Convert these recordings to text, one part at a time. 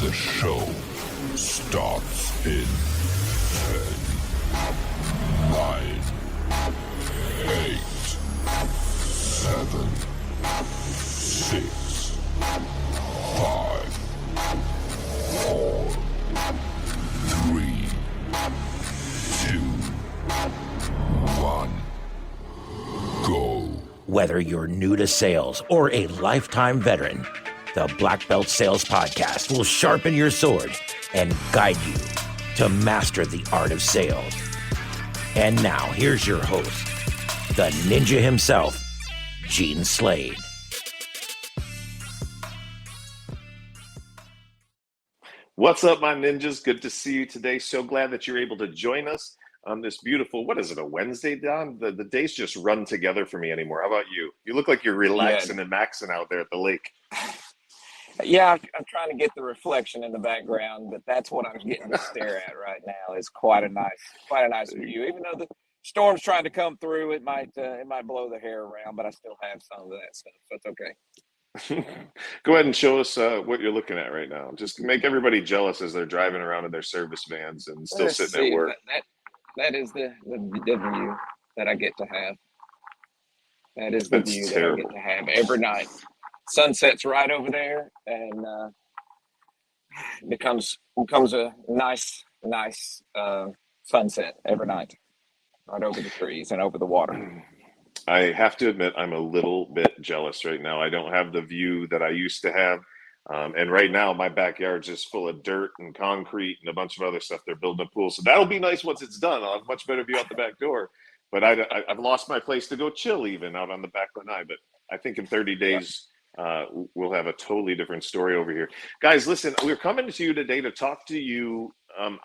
The show starts in 10, 9, 8, 7, 6, 5, 4, 3, 2, 1, go. Whether you're new to sales or a lifetime veteran, the Blackbelt Sales Podcast will sharpen your sword and guide you to master the art of sales. And now, here's your host, the ninja himself, Gene Slade. What's up, my ninjas? Good to see you today. So glad that you're able to join us on this beautiful, what is it, a Wednesday, Don? The days just run together for me anymore. How about you? You look like you're relaxing and maxing out there at the lake. Yeah, I'm trying to get the reflection in the background, but that's what I'm getting to stare at right now. Is quite a nice view. Even though the storm's trying to come through, it might blow the hair around, but I still have some of that stuff, so it's okay. Go ahead and show us what you're looking at right now. Just make everybody jealous as they're driving around in their service vans and still sitting at work. That is the view that I get to have. That is the view that I get to have every night. Sunset's right over there, and becomes a nice sunset every night, right over the trees and over the water. I have to admit, I'm a little bit jealous right now. I don't have the view that I used to have. And right now, my backyard's just full of dirt and concrete and a bunch of other stuff. They're building a pool. So that'll be nice once it's done. I'll have a much better view out the back door. But I've lost my place to go chill even out on the back lanai. But I think in 30 days, we'll have a totally different story over here. Guys, listen, we're coming to you today to talk to you.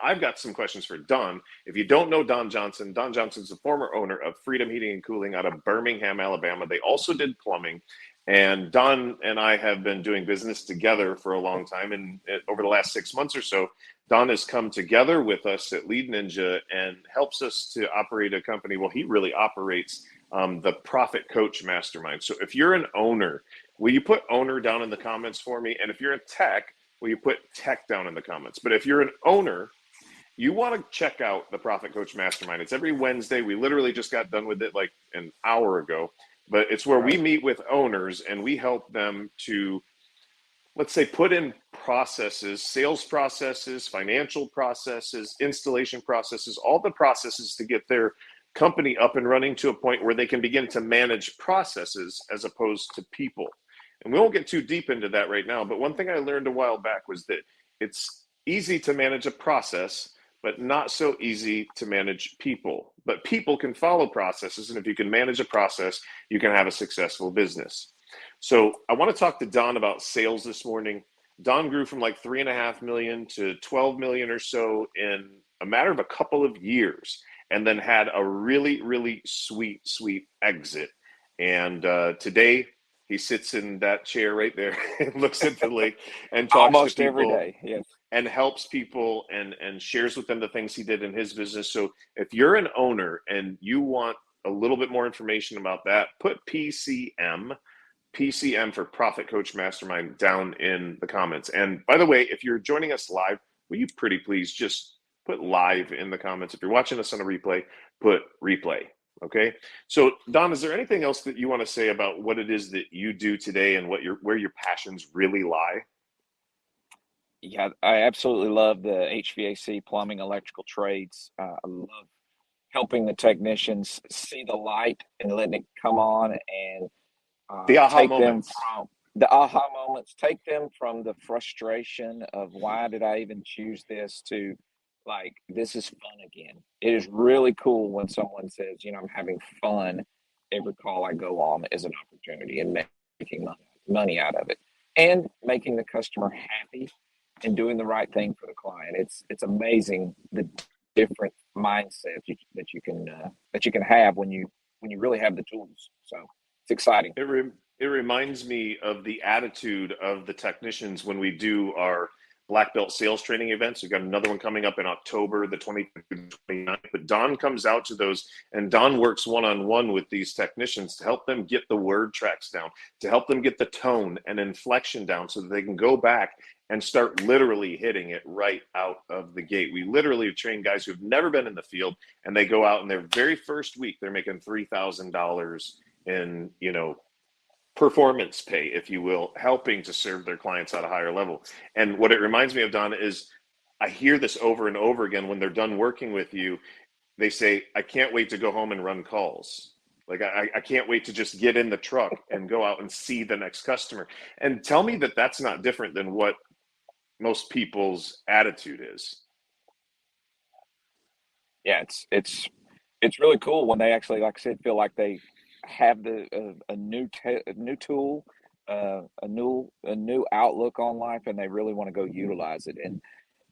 I've got some questions for Don. If you don't know Don Johnson's the former owner of Freedom Heating and Cooling out of Birmingham, Alabama. They also did plumbing. And Don and I have been doing business together for a long time. And over the last 6 months or so, Don has come together with us at Lead Ninja and helps us to operate a company. Well, he really operates the Profit Coach Mastermind. So if you're an owner, will you put owner down in the comments for me? And if you're a tech, will you put tech down in the comments? But if you're an owner, you want to check out the Profit Coach Mastermind. It's every Wednesday. We literally just got done with it like an hour ago. But it's where we meet with owners and we help them to, let's say, put in processes, sales processes, financial processes, installation processes, all the processes to get their company up and running to a point where they can begin to manage processes as opposed to people. And we won't get too deep into that right now. But one thing I learned a while back was that it's easy to manage a process, but not so easy to manage people. But people can follow processes, and if you can manage a process, you can have a successful business. So I want to talk to Don about sales this morning. Don grew from like 3.5 million to 12 million or so in a matter of a couple of years, and then had a really, really sweet exit. And today he sits in that chair right there and looks at the lake and talks almost to people every day. Yes. And helps people and shares with them the things he did in his business. So if you're an owner and you want a little bit more information about that, put PCM for Profit Coach Mastermind down in the comments. And by the way, if you're joining us live, will you pretty please just put live in the comments? If you're watching us on a replay, put replay. Okay. So Don, is there anything else that you want to say about what it is that you do today and where your passions really lie? Yeah, I absolutely love the HVAC, plumbing, electrical trades. I love helping the technicians see the light and letting it come on and the aha moments. Take them from the frustration of why did I even choose this to like, this is fun again. It is really cool when someone says, I'm having fun. Every call I go on is an opportunity and making money out of it and making the customer happy and doing the right thing for the client. It's amazing the different mindset that you can have when you really have the tools. So it's exciting. It reminds me of the attitude of the technicians when we do our black belt sales training events. We've got another one coming up in October, the 25th to 29th. But Don comes out to those, and Don works one-on-one with these technicians to help them get the word tracks down, to help them get the tone and inflection down so that they can go back and start literally hitting it right out of the gate. We literally have trained guys who've never been in the field, and they go out in their very first week, they're making $3,000 in, performance pay, if you will, helping to serve their clients at a higher level. And what it reminds me of, Don, is I hear this over and over again when they're done working with you. They say, I can't wait to go home and run calls. Like, I can't wait to just get in the truck and go out and see the next customer. And tell me that that's not different than what most people's attitude is. Yeah, it's really cool when they actually, like I said, feel like they have a new tool, a new outlook on life, and they really want to go utilize it. And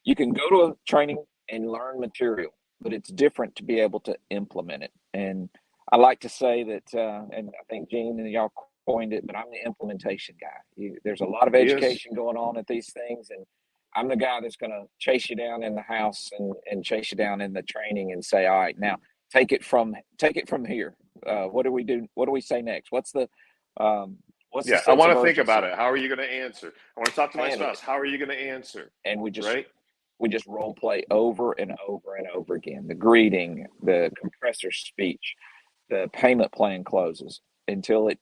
you can go to a training and learn material, but it's different to be able to implement it. And I like to say that, and I think Gene and y'all coined it, but I'm the implementation guy. There's a lot of education going on at these things, and I'm the guy that's going to chase you down in the house and chase you down in the training and say, all right, now take it from here. What do we do? What do we say next? What's the I want to think about it. How are you going to answer? I want to talk to my spouse. How are you going to answer? And we just role play over and over and over again. The greeting, the compressor speech, the payment plan closes until it's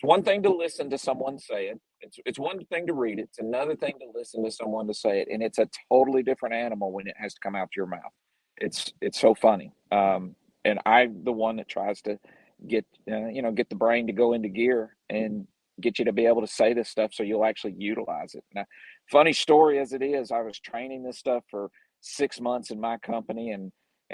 one thing to listen to someone say it. It's one thing to read it. It's another thing to listen to someone to say it. And it's a totally different animal when it has to come out your mouth. It's so funny. And I'm the one that tries to get the brain to go into gear and get you to be able to say this stuff so you'll actually utilize it. Now, funny story as it is, I was training this stuff for 6 months in my company, and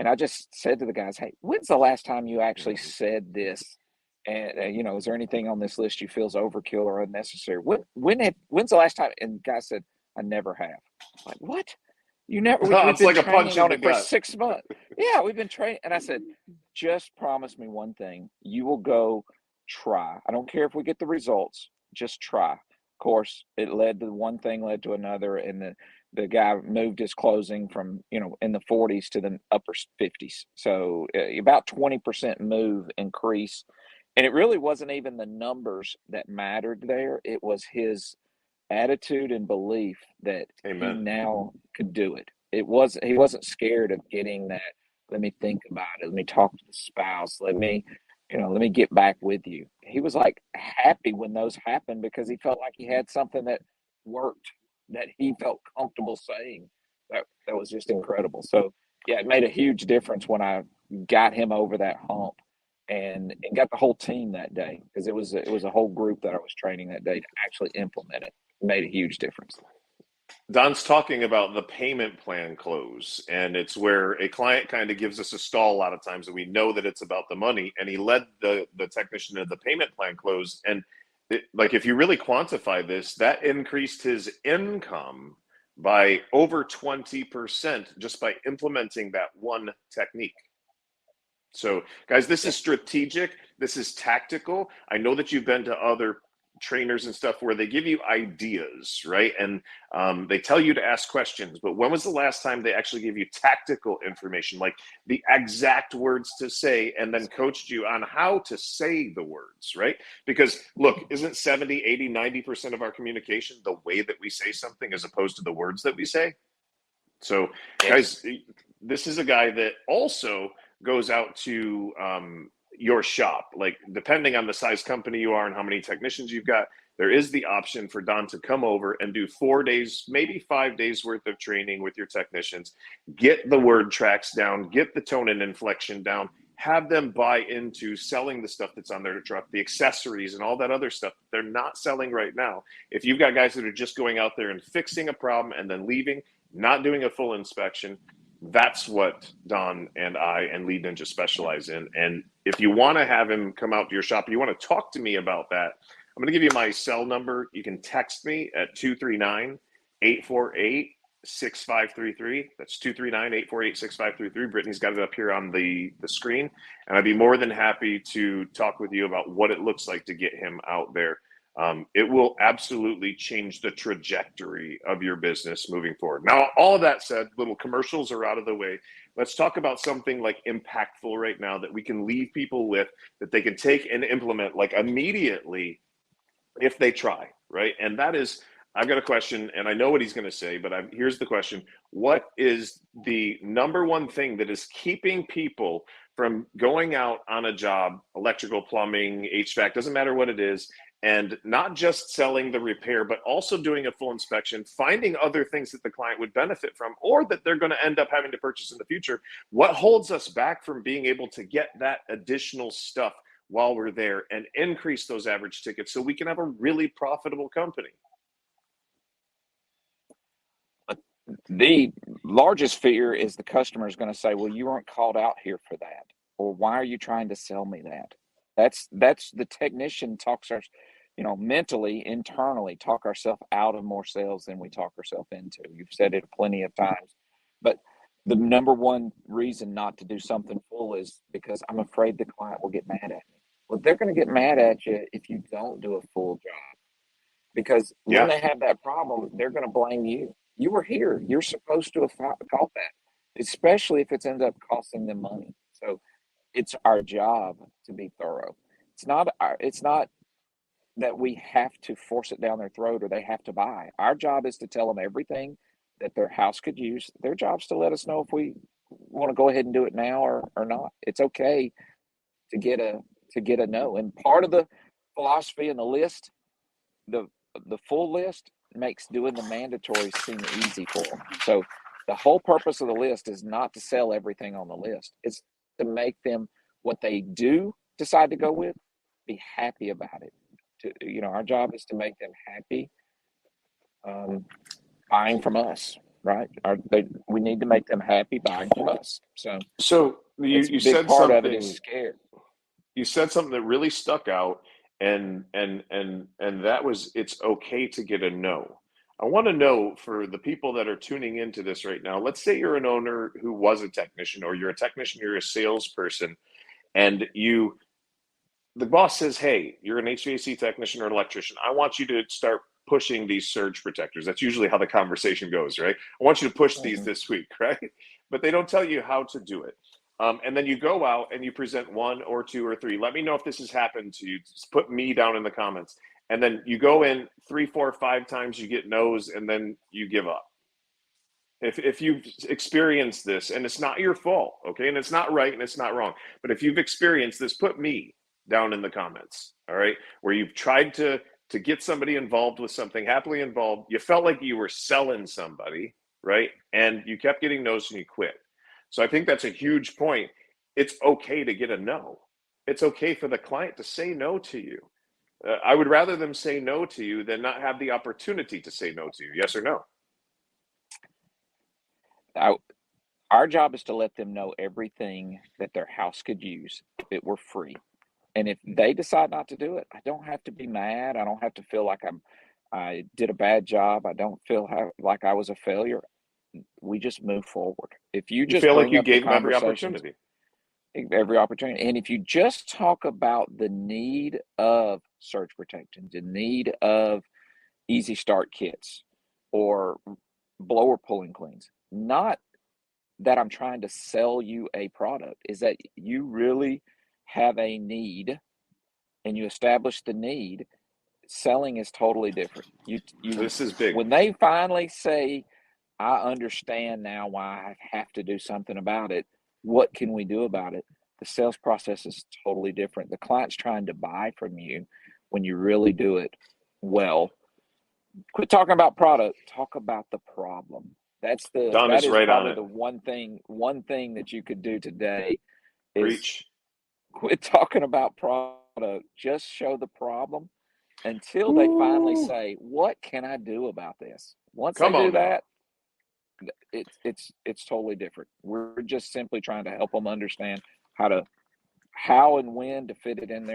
I just said to the guys, hey, when's the last time you actually said this? And is there anything on this list you feel is overkill or unnecessary? When's the last time? And the guy said, I never have. I'm like, what? You never? We've been like training on it for 6 months. Yeah, we've been training. And I said, just promise me one thing. You will go try. I don't care if we get the results. Just try. Of course, it led to one thing, led to another, and the guy moved his closing from in the 40s to the upper 50s. So about 20% move increase, and it really wasn't even the numbers that mattered there. It was his attitude and belief that Amen. He now could do it. He wasn't scared of getting that. Let me think about it. Let me talk to the spouse. Let me get back with you. He was like happy when those happened because he felt like he had something that worked, that he felt comfortable saying. That was just incredible. So yeah, it made a huge difference when I got him over that hump and got the whole team that day, because it was a whole group that I was training that day to actually implement it. It made a huge difference. Don's talking about the payment plan close, and it's where a client kind of gives us a stall a lot of times, and we know that it's about the money, and he led the technician to the payment plan close. And if you really quantify this, that increased his income by over 20% just by implementing that one technique. So guys, this is strategic. This is tactical. I know that you've been to other trainers and stuff where they give you ideas, right? And they tell you to ask questions, but when was the last time they actually gave you tactical information, like the exact words to say, and then coached you on how to say the words, right? Because look, isn't 70, 80, 90% of our communication the way that we say something as opposed to the words that we say? So guys, this is a guy that also goes out to your shop. Like, depending on the size company you are and how many technicians you've got, there is the option for Don to come over and do 4 days, maybe 5 days worth of training with your technicians, get the word tracks down, get the tone and inflection down, have them buy into selling the stuff that's on their truck, the accessories and all that other stuff that they're not selling right now. If you've got guys that are just going out there and fixing a problem and then leaving, not doing a full inspection, that's what Don and I and Lead Ninja specialize in. And if you want to have him come out to your shop, you want to talk to me about that, I'm going to give you my cell number. You can text me at 239-848-6533. That's 239-848-6533. Brittany's got it up here on the screen. And I'd be more than happy to talk with you about what it looks like to get him out there it will absolutely change the trajectory of your business moving forward. Now, all of that said, little commercials are out of the way. Let's talk about something like impactful right now that we can leave people with, that they can take and implement like immediately if they try, right? And that is, I've got a question, and I know what he's going to say, but here's the question. What is the number one thing that is keeping people from going out on a job, electrical, plumbing, HVAC, doesn't matter what it is, and not just selling the repair, but also doing a full inspection, finding other things that the client would benefit from, or that they're going to end up having to purchase in the future? What holds us back from being able to get that additional stuff while we're there and increase those average tickets so we can have a really profitable company? The largest fear is the customer is going to say, well, you weren't called out here for that. Or why are you trying to sell me that? That's the technician talks our, mentally, internally talk ourselves out of more sales than we talk ourselves into. You've said it plenty of times, but the number one reason not to do something full is because I'm afraid the client will get mad at me. Well, they're going to get mad at you if you don't do a full job, because when they have that problem, they're going to blame you. You were here. You're supposed to have caught that, especially if it's ends up costing them money. So it's our job to be thorough. It's not that we have to force it down their throat or they have to buy. Our job is to tell them everything that their house could use. Their job's to let us know if we want to go ahead and do it now or not. It's okay to get a no. And part of the philosophy and the list, the full list, makes doing the mandatory seem easy for them. So the whole purpose of the list is not to sell everything on the list. It's to make them, what they do decide to go with, be happy about it. Our job is to make them happy buying from us, right? We need to make them happy buying from us. So you said part something. of it is scared. You said something that really stuck out, and that was, it's okay to get a no. I want to know, for the people that are tuning into this right now, let's say you're an owner who was a technician, or you're a technician, you're a salesperson, and the boss says, hey, you're an HVAC technician or an electrician. I want you to start pushing these surge protectors. That's usually how the conversation goes, right? I want you to push these this week, right? But they don't tell you how to do it. And then you go out and you present 1 or 2 or 3. Let me know if this has happened to you. Just put me down in the comments. And then you go in 3, 4, 5 times, you get no's, and then you give up. If you've experienced this, and it's not your fault, okay, and it's not right and it's not wrong, but if you've experienced this, put me down in the comments, all right, where you've tried to get somebody involved with something, happily involved, you felt like you were selling somebody, right, and you kept getting no's and you quit. So I think that's a huge point. It's okay to get a no. It's okay for the client to say no to you. I would rather them say no to you than not have the opportunity to say no to you. Yes or no? Our job is to let them know everything that their house could use if it were free. And if they decide not to do it, I don't have to be mad. I don't have to feel like I did a bad job. I don't feel like I was a failure. We just move forward. If you just feel like bring you up the gave them every conversations, opportunity. and if you just talk about the need of surge protection, the need of easy start kits or blower pulling cleans, not that I'm trying to sell you a product, is that you really have a need and you establish the need. Selling is totally different. This is big. When they finally say, I understand now why I have to do something about it, what can we do about it? The sales process is totally different. The client's trying to buy from you when you really do it well. Quit talking about product, talk about the problem. That is right probably on the one thing that you could do today is Reach. quit talking about product. Just show the problem until they finally say, what can I do about this? Once they do that, it's totally different. We're just simply trying to help them understand how and when to fit it in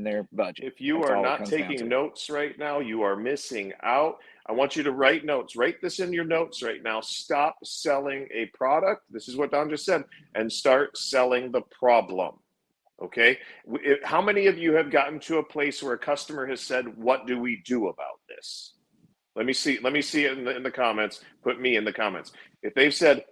their budget. If you are not taking notes right now, you are missing out. I want you to write notes. Write this in your notes right now. Stop selling a product. This is what Don just said, and start selling the problem. Okay. How many of you have gotten to a place where a customer has said, "What do we do about this?" Let me see. Let me see it in the comments. Put me in the comments. If they've said,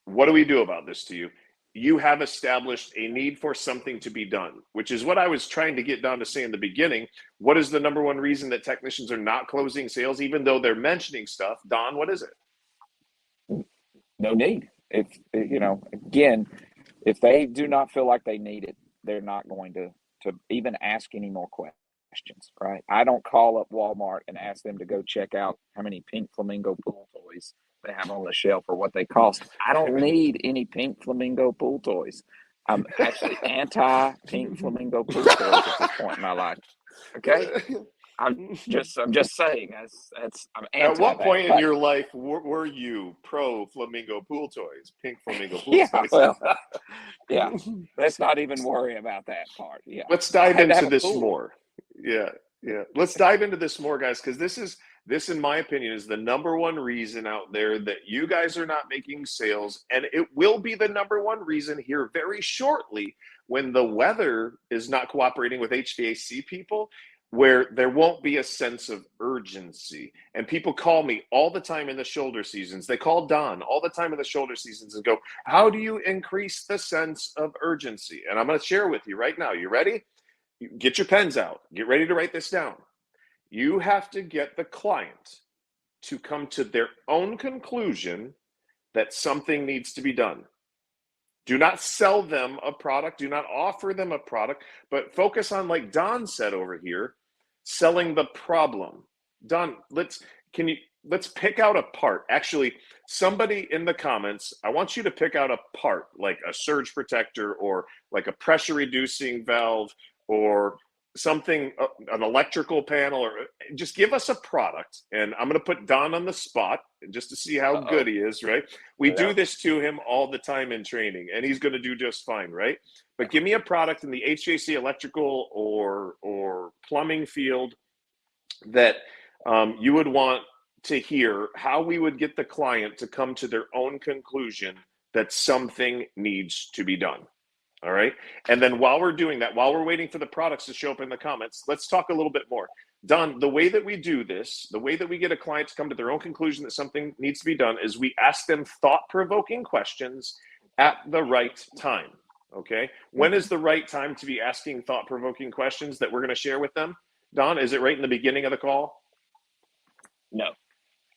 "What do we do about this to you?" You have established a need for something to be done, which is what I was trying to get Don to say in the beginning. What is the number one reason that technicians are not closing sales, even though they're mentioning stuff? Don, what is it? No need. If, again, if they do not feel like they need it, they're not going to even ask any more questions, right? I don't call up Walmart and ask them to go check out how many pink flamingo pool toys they have on the shelf or what they cost. I don't need any pink flamingo pool toys. I'm actually anti pink flamingo pool toys at this point in my life. Okay, I'm just saying I'm anti. At what point that, in your life were you pro flamingo pool toys, pink flamingo pool yeah, toys? well, yeah. Let's not even worry about that part. Yeah, Let's dive into this pool. more. Yeah, yeah. Let's dive into this more, guys, because this, in my opinion, is the number one reason out there that you guys are not making sales, and it will be the number one reason here very shortly when the weather is not cooperating with HVAC people, where there won't be a sense of urgency. And people call me all the time in the shoulder seasons. They call Don all the time in the shoulder seasons and go, "How do you increase the sense of urgency?" And I'm going to share with you right now. You ready? Get your pens out. Get ready to write this down. You have to get the client to come to their own conclusion that something needs to be done. Do not sell them a product. Do not offer them a product, but focus on, like Don said over here, selling the problem. Don, let's pick out a part. Actually, somebody in the comments, I want you to pick out a part, like a surge protector or like a pressure reducing valve or something, an electrical panel, or just give us a product. And I'm going to put Don on the spot just to see how good he is, right? We do this to him all the time in training, and he's going to do just fine, right? But give me a product in the HVAC, electrical, or plumbing field that you would want to hear how we would get the client to come to their own conclusion that something needs to be done. All right. And then while we're doing that, while we're waiting for the products to show up in the comments, let's talk a little bit more. Don, the way that we do this, the way that we get a client to come to their own conclusion that something needs to be done is we ask them thought-provoking questions at the right time. Okay. When is the right time to be asking thought-provoking questions that we're going to share with them? Don, is it right in the beginning of the call? No.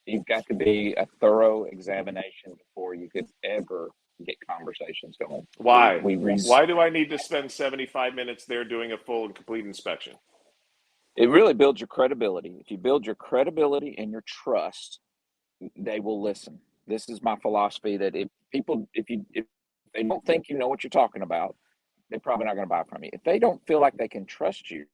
You've got to be a thorough examination before you could ever get conversations going. Why? Why do I need to spend 75 minutes there doing a full and complete inspection? It really builds your credibility. If you build your credibility and your trust, they will listen. This is my philosophy that if they don't think you know what you're talking about, they're probably not going to buy from you. If they don't feel like they can trust you,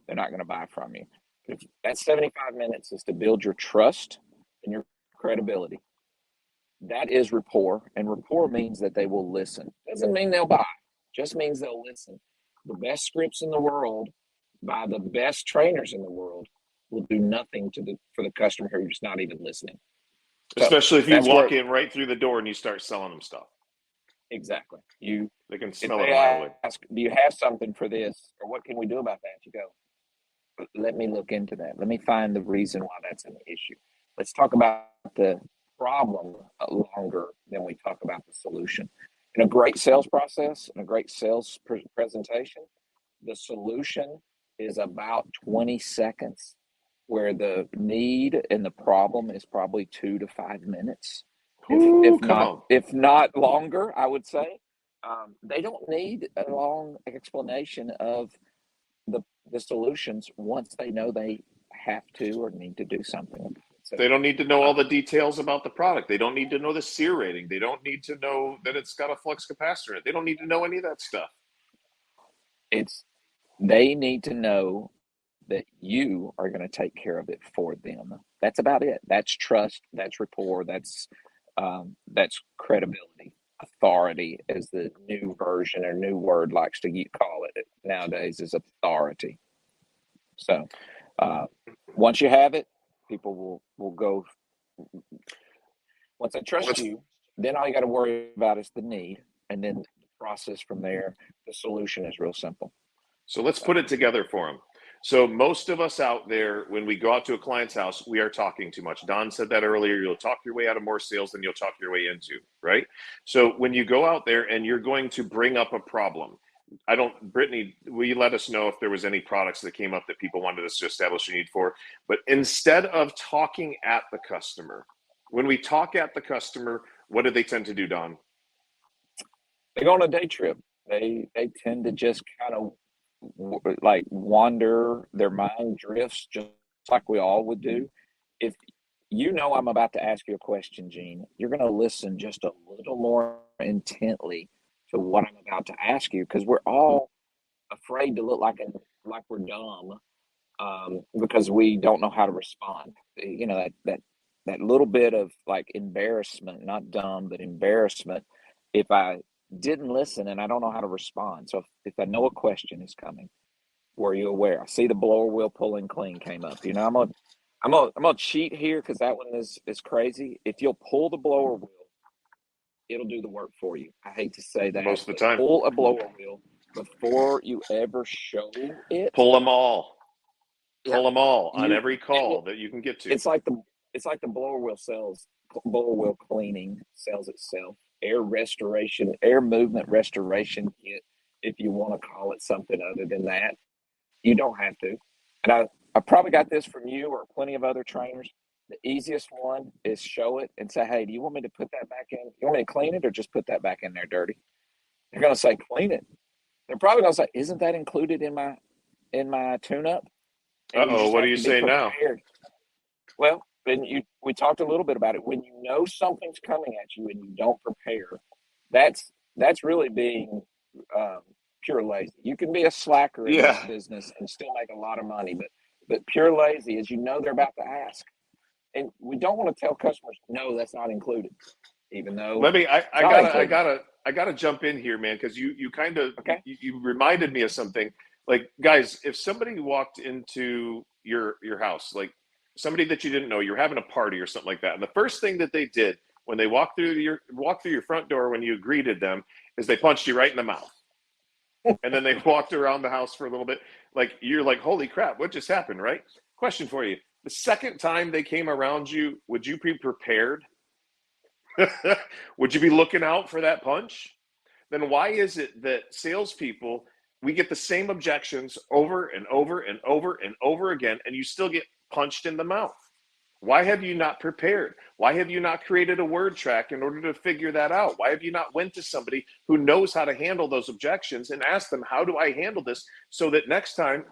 they're not going to buy from you. If that 75 minutes is to build your trust and your credibility. That is rapport, and rapport means that they will listen. Doesn't mean they'll buy, just means they'll listen. The best scripts in the world by the best trainers in the world will do nothing for the customer who's not even listening. Especially if you walk in right through the door and you start selling them stuff. Exactly. They can smell it a mile away. Ask, do you have something for this, or what can we do about that? You go, let me look into that. Let me find the reason why that's an issue. Let's talk about the problem longer than we talk about the solution. In a great sales process, in a great sales presentation, the solution is about 20 seconds, where the need and the problem is probably 2 to 5 minutes. If not longer, I would say. They don't need a long explanation of the solutions once they know they have to or need to do something about it. So, they don't need to know all the details about the product. They don't need to know the SEER rating. They don't need to know that it's got a flux capacitor in it. They don't need to know any of that stuff. They need to know that you are going to take care of it for them. That's about it. That's trust. That's rapport. That's credibility. Authority, as the new version or new word likes to call it nowadays, is authority. So once you have it, people will go. Once they trust you, then all you got to worry about is the need, and then the process from there. The solution is real simple. So let's put it together for them. So most of us out there, when we go out to a client's house, we are talking too much. Don said that earlier. You'll talk your way out of more sales than you'll talk your way into, right? So when you go out there and you're going to bring up a problem, Brittany, will you let us know if there was any products that came up that people wanted us to establish a need for? But instead of talking at the customer, when we talk at the customer, what do they tend to do, Don? They go on a day trip. They tend to just kind of like wander, their mind drifts just like we all would do. If you know I'm about to ask you a question, Gene, you're going to listen just a little more intently to what I'm about to ask you, because we're all afraid to look like we're dumb, because we don't know how to respond. You know, that little bit of like embarrassment, not dumb, but embarrassment. If I didn't listen and I don't know how to respond. So if I know a question is coming, were you aware? I see the blower wheel pulling clean came up. You know, I'm gonna cheat here because that one is crazy. If you'll pull the blower wheel, it'll do the work for you. I hate to say that. Most of the time. Pull a blower wheel before you ever show it. Pull them all. Yeah. Pull them all on every call that you can get to. It's like the blower wheel cleaning sells itself. Air restoration, air movement restoration kit, if you want to call it something other than that. You don't have to. And I probably got this from you or plenty of other trainers. The easiest one is show it and say, hey, do you want me to put that back in? You want me to clean it or just put that back in there dirty? They're going to say, clean it. They're probably going to say, isn't that included in my tune-up? What do you say now? Well, we talked a little bit about it. When you know something's coming at you and you don't prepare, that's really being pure lazy. You can be a slacker in this business and still make a lot of money, but pure lazy is, you know, they're about to ask, and we don't want to tell customers, no, that's not included, even though. I gotta jump in here, man, because you kind of you reminded me of something. Like, guys, if somebody walked into your house, like somebody that you didn't know, you're having a party or something like that, and the first thing that they did when they walked through your front door when you greeted them is they punched you right in the mouth. And then they walked around the house for a little bit. Like, you're like, holy crap, what just happened, right? Question for you. The second time they came around you, would you be prepared? Would you be looking out for that punch? Then why is it that salespeople, we get the same objections over and over and over and over again, and you still get punched in the mouth? Why have you not prepared? Why have you not created a word track in order to figure that out? Why have you not went to somebody who knows how to handle those objections and asked them, how do I handle this, so that next time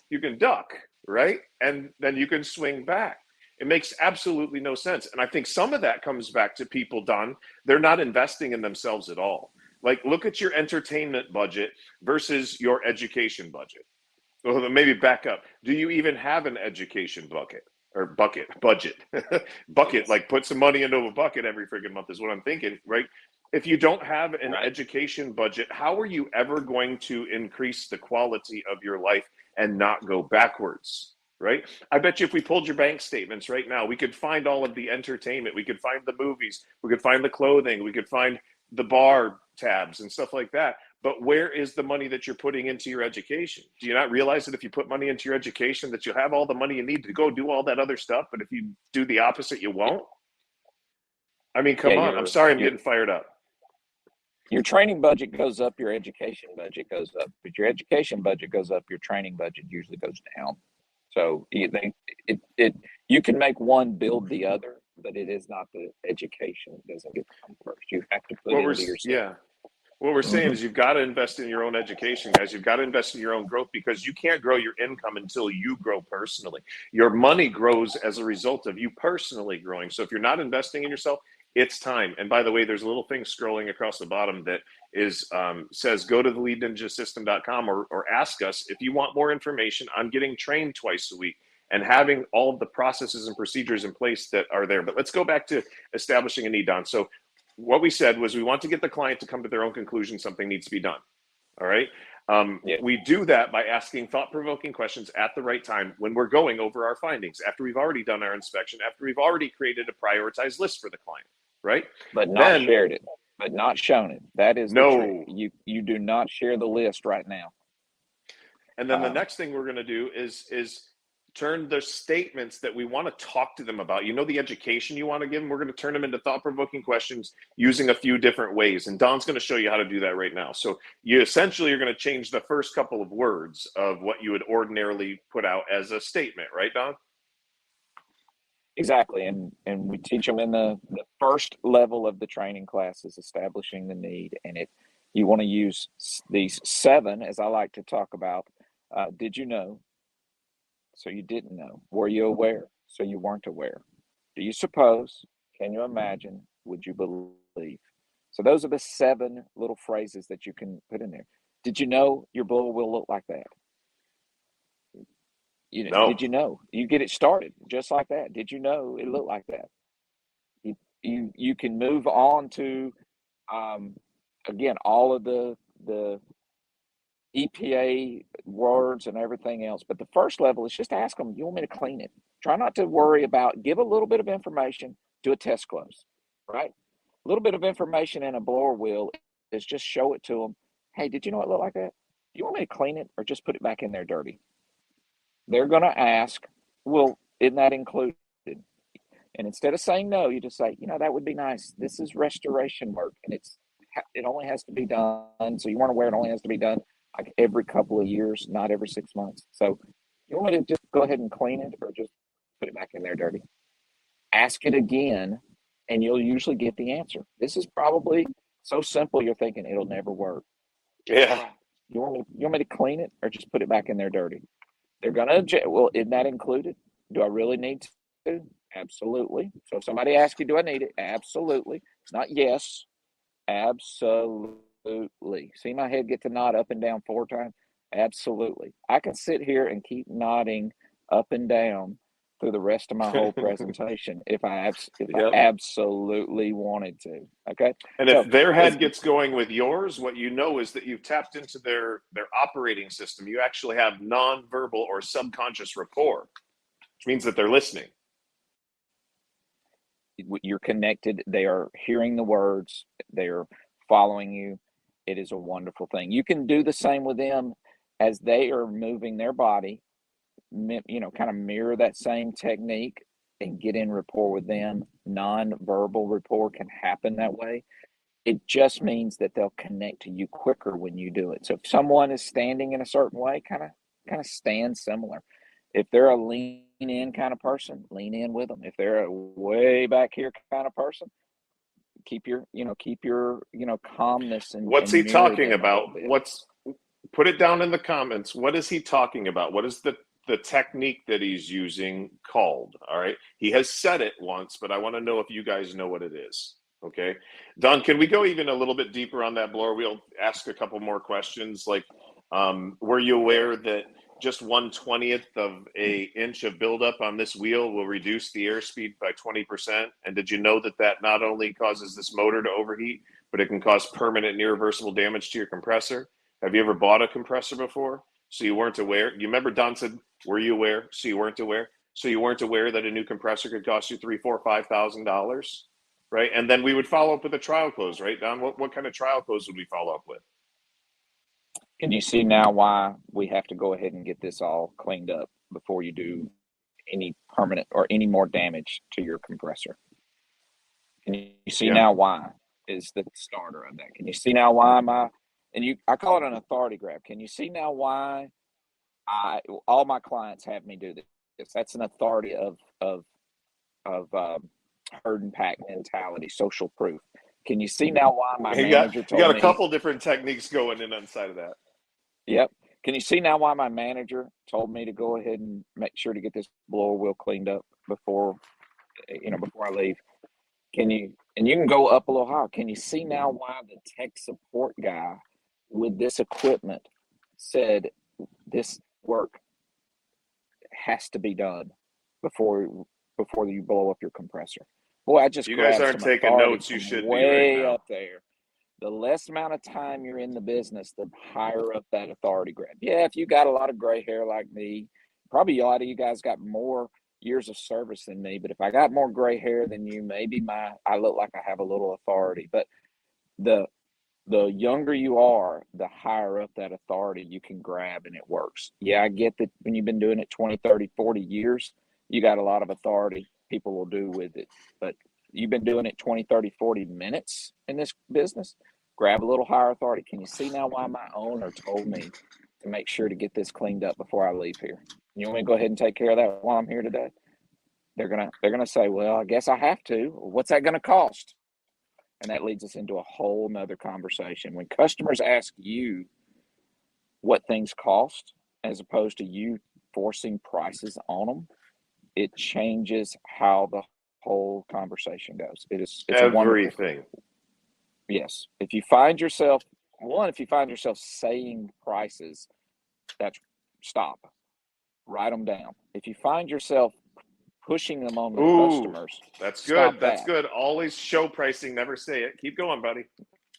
you can duck, right? And then you can swing back. It makes absolutely no sense. And I think some of that comes back to people, Don, they're not investing in themselves at all. Like, look at your entertainment budget versus your education budget. Well, maybe back up. Do you even have an education budget? Bucket, like put some money into a bucket every friggin' month is what I'm thinking, right? If you don't have an education budget, how are you ever going to increase the quality of your life and not go backwards, right? I bet you if we pulled your bank statements right now, we could find all of the entertainment, we could find the movies, we could find the clothing, we could find the bar tabs and stuff like that. But where is the money that you're putting into your education? Do you not realize that if you put money into your education, that you'll have all the money you need to go do all that other stuff? But if you do the opposite, you won't? I mean, come on. I'm sorry I'm getting fired up. Your training budget goes up, your education budget goes up. But your education budget goes up, your training budget usually goes down. So you can make one build the other, but it is not the education. It doesn't get to come first. You have to put it into yourself. Yeah. What we're saying is you've got to invest in your own education, guys. You've got to invest in your own growth, because you can't grow your income until you grow personally. Your money grows as a result of you personally growing. So if you're not investing in yourself, it's time. And by the way, there's a little thing scrolling across the bottom that is says go to theleadninjasystem.com or ask us if you want more information on getting trained twice a week and having all of the processes and procedures in place that are there. But let's go back to establishing a need, Don. So what we said was we want to get the client to come to their own conclusion. Something needs to be done. All right. We do that by asking thought-provoking questions at the right time when we're going over our findings, after we've already done our inspection, after we've already created a prioritized list for the client, right? But not shared it. but not shown it. That is the trick. No. You do not share the list right now. And then the next thing we're going to do is turn the statements that we want to talk to them about. You know, the education you want to give them, we're going to turn them into thought-provoking questions using a few different ways. And Don's going to show you how to do that right now. So you essentially are going to change the first couple of words of what you would ordinarily put out as a statement, right, Don? Exactly. And we teach them in the first level of the training class is establishing the need. And you want to use these 7, as I like to talk about. Did you know? So you didn't know. Were you aware? So you weren't aware. Do you suppose? Can you imagine? Would you believe? So those are the 7 little phrases that you can put in there. Did you know your blower will look like that? No. Did you know? You get it started just like that. Did you know it looked like that? You can move on to again all of the EPA words and everything else. But the first level is just ask them, you want me to clean it? Try not to worry about, give a little bit of information, do a test close, right? A little bit of information in a blower wheel is just show it to them. Hey, did you know it looked like that? Do you want me to clean it or just put it back in there dirty? They're going to ask, well, isn't that included? And instead of saying no, you just say, that would be nice. This is restoration work, and it only has to be done. So you weren't aware it only has to be done like every couple of years, not every 6 months. So you want me to just go ahead and clean it or just put it back in there dirty? Ask it again, and you'll usually get the answer. This is probably so simple you're thinking it'll never work. Yeah. You want me to clean it or just put it back in there dirty? They're going to object. Well, isn't that included? Do I really need to? Absolutely. So if somebody asks you, do I need it? Absolutely. It's not yes. Absolutely. See my head get to nod up and down 4 times? Absolutely. I can sit here and keep nodding up and down through the rest of my whole presentation if I absolutely wanted to. Okay. And if their head gets going with yours, what you know is that you've tapped into their operating system. You actually have nonverbal or subconscious rapport, which means that they're listening. You're connected. They are hearing the words. They are following you. It is a wonderful thing. You can do the same with them as they are moving their body, kind of mirror that same technique and get in rapport with them. Non-verbal rapport can happen that way. It just means that they'll connect to you quicker when you do it. So if someone is standing in a certain way, kind of stand similar. If they're a lean in kind of person, lean in with them. If they're a way back here kind of person, keep your calmness and what's and he talking about? What's Put it down in the comments. What is he talking about? What is the technique that he's using called? All right. He has said it once, but I want to know if you guys know what it is. Okay. Don, can we go even a little bit deeper on that blower wheel? Ask a couple more questions. Like, were you aware that just 1/20th of an inch of buildup on this wheel will reduce the airspeed by 20%? And did you know that not only causes this motor to overheat, but it can cause permanent and irreversible damage to your compressor? Have you ever bought a compressor before? So you weren't aware? You remember Don said, were you aware? So you weren't aware? So you weren't aware that a new compressor could cost you $3,000, $4,000, $5,000, right? And then we would follow up with a trial close, right, Don? What kind of trial close would we follow up with? Can you see now why we have to go ahead and get this all cleaned up before you do any permanent or any more damage to your compressor? Can you see now why is the starter of that? Can you see now why I call it an authority grab. Can you see now why all my clients have me do this? That's an authority of herd and pack mentality, social proof. Can you see now why my manager told me? You got a couple different techniques going in inside of that. Yep. Can you see now why my manager told me to go ahead and make sure to get this blower wheel cleaned up before I leave? And you can go up a little higher. Can you see now why the tech support guy with this equipment said this work has to be done before you blow up your compressor? Boy, I just you guys aren't taking notes. You should way be right now. Up there. The less amount of time you're in the business, the higher up that authority grab. Yeah, if you got a lot of gray hair like me, probably a lot of you guys got more years of service than me. But if I got more gray hair than you, maybe I look like I have a little authority. But the younger you are, the higher up that authority you can grab and it works. Yeah, I get that when you've been doing it 20, 30, 40 years, you got a lot of authority people will do with it. But you've been doing it 20, 30, 40 minutes in this business, grab a little higher authority. Can you see now why my owner told me to make sure to get this cleaned up before I leave here? You want me to go ahead and take care of that while I'm here today? They're gonna say, well, I guess I have to. What's that gonna cost? And that leads us into a whole nother conversation. When customers ask you what things cost, as opposed to you forcing prices on them, it changes how the whole conversation goes. It's a wonderful thing. Everything. Yes. If you find yourself saying prices, that's stop. Write them down. If you find yourself pushing them on the customers, that's stop good. That's that. good. Always show pricing, never say it. Keep going, buddy.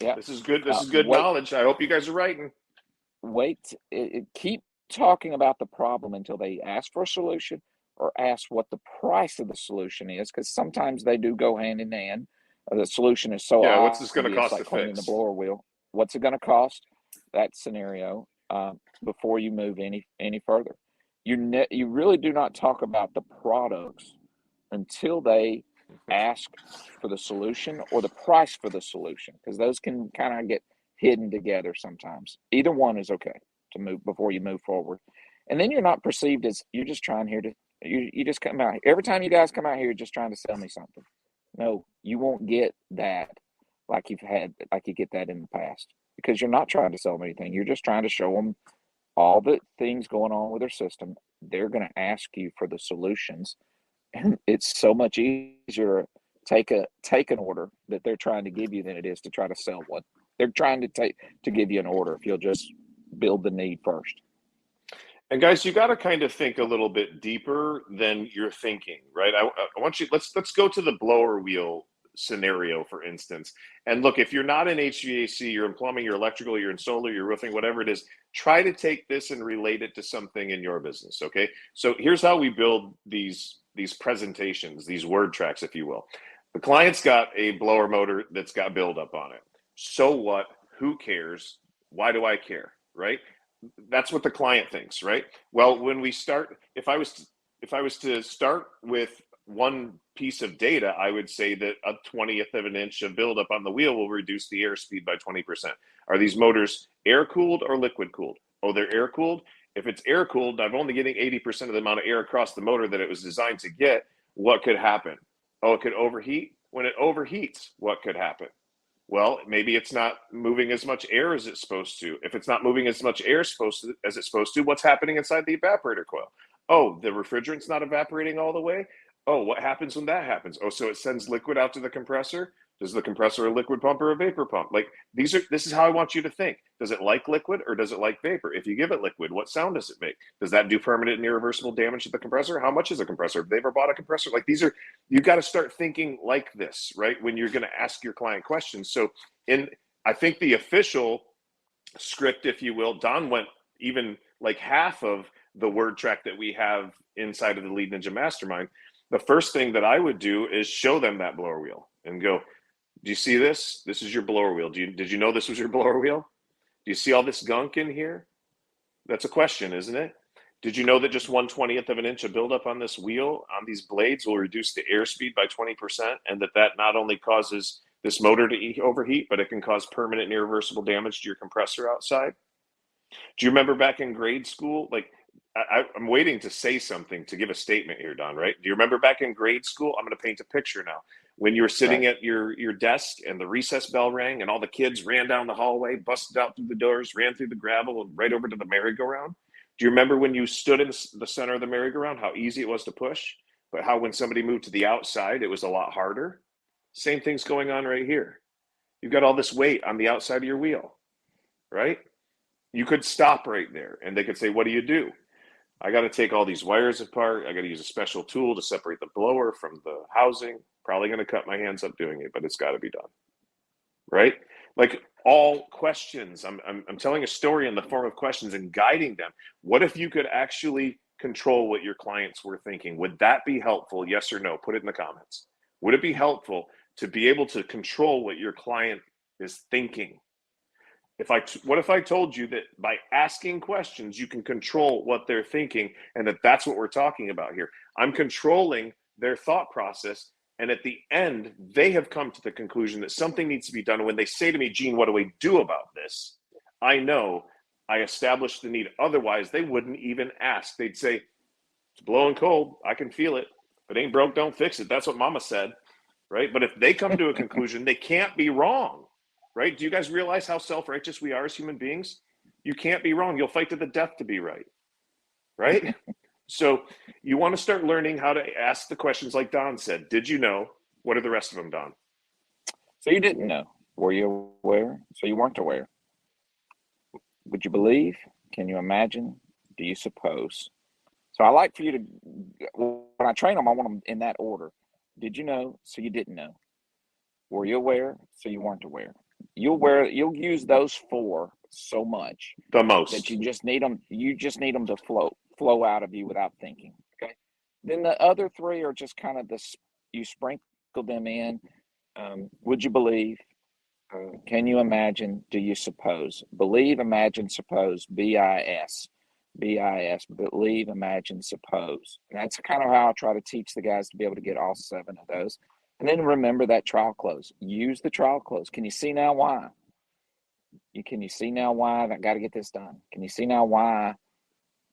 Yeah. This is good. This is good knowledge. I hope you guys are writing. Keep talking about the problem until they ask for a solution or ask what the price of the solution is, because sometimes they do go hand in hand. The solution is so what's this going to obvious, cost like to cleaning fix? the blower wheel. What's it going to cost? That scenario before you move any further. You really do not talk about the products until they ask for the solution or the price for the solution, because those can kind of get hidden together sometimes. Either one is okay to move before you move forward. And then you're not perceived as you're just trying here to, you just come out. Every time you guys come out here, you're just trying to sell me something. No, you won't get that like you get that in the past, because you're not trying to sell them anything. You're just trying to show them all the things going on with their system. They're going to ask you for the solutions. And it's so much easier to take an order that they're trying to give you than it is to try to sell one. They're trying to give you an order if you'll just build the need first. And guys, you got to kind of think a little bit deeper than you're thinking, right? I want you. Let's go to the blower wheel scenario, for instance. And look, if you're not in HVAC, you're in plumbing, you're electrical, you're in solar, you're roofing, whatever it is, try to take this and relate it to something in your business. Okay. So here's how we build these presentations, these word tracks, if you will. The client's got a blower motor that's got buildup on it. So what? Who cares? Why do I care? Right? That's what the client thinks, right? Well, when we start, if I was to start with one piece of data, I would say that a 20th of an inch of buildup on the wheel will reduce the airspeed by 20%. Are these motors air cooled or liquid cooled? Oh, they're air cooled. If it's air cooled, I'm only getting 80% of the amount of air across the motor that it was designed to get. What could happen? Oh, it could overheat. When it overheats, what could happen? Well, maybe it's not moving as much air as it's supposed to. If it's not moving as much air as it's supposed to, what's happening inside the evaporator coil? Oh, the refrigerant's not evaporating all the way? Oh, what happens when that happens? Oh, so it sends liquid out to the compressor? Does the compressor a liquid pump or a vapor pump? Like this is how I want you to think. Does it like liquid or does it like vapor? If you give it liquid, what sound does it make? Does that do permanent and irreversible damage to the compressor? How much is a compressor? Have they ever bought a compressor? Like you got to start thinking like this, right? When you're going to ask your client questions. So I think the official script, if you will, Don went even like half of the word track that we have inside of the Lead Ninja Mastermind. The first thing that I would do is show them that blower wheel and go, do you see this? This is your blower wheel. Did you know this was your blower wheel? Do you see all this gunk in here? That's a question, isn't it? Did you know that just 1/20th of an inch of buildup on this wheel, on these blades, will reduce the airspeed by 20%, and that not only causes this motor to overheat, but it can cause permanent and irreversible damage to your compressor outside? Do you remember back in grade school? Like, I'm waiting to say something to give a statement here, Don, right? Do you remember back in grade school? I'm going to paint a picture now. When you were sitting at your desk and the recess bell rang and all the kids ran down the hallway, busted out through the doors, ran through the gravel, and right over to the merry-go-round? Do you remember when you stood in the center of the merry-go-round, how easy it was to push, but how when somebody moved to the outside, it was a lot harder? Same thing's going on right here. You've got all this weight on the outside of your wheel, right? You could stop right there and they could say, what do you do? I got to take all these wires apart. I got to use a special tool to separate the blower from the housing. Probably going to cut my hands up doing it, but it's got to be done, right? Like all questions. I'm telling a story in the form of questions and guiding them. What if you could actually control what your clients were thinking? Would that be helpful? Yes or no? Put it in the comments. Would it be helpful to be able to control what your client is thinking. What if I told you that by asking questions, you can control what they're thinking, and that's what we're talking about here. I'm controlling their thought process, and at the end, they have come to the conclusion that something needs to be done. And when they say to me, Gene, what do we do about this? I know I established the need. Otherwise, they wouldn't even ask. They'd say, it's blowing cold. I can feel it. If it ain't broke, don't fix it. That's what Mama said, right? But if they come to a conclusion, they can't be wrong, right? Do you guys realize how self-righteous we are as human beings? You can't be wrong. You'll fight to the death to be right, right? So you want to start learning how to ask the questions like Don said. Did you know? What are the rest of them, Don? So you didn't know. Were you aware? So you weren't aware. Would you believe? Can you imagine? Do you suppose? So I like for you to, when I train them, I want them in that order. Did you know? So you didn't know. Were you aware? So you weren't aware. You'll use those 4 so much The most. that you just need them to flow out of you without thinking. Okay. Then the other 3 are just kind of you sprinkle them in. Would you believe? Can you imagine? Do you suppose? Believe, imagine, suppose. BIS. Believe, imagine, suppose. And that's kind of how I try to teach the guys to be able to get all 7 of those. And then remember that trial close. Use the trial close. Can you see now why? Can you see now why I got to get this done? Can you see now why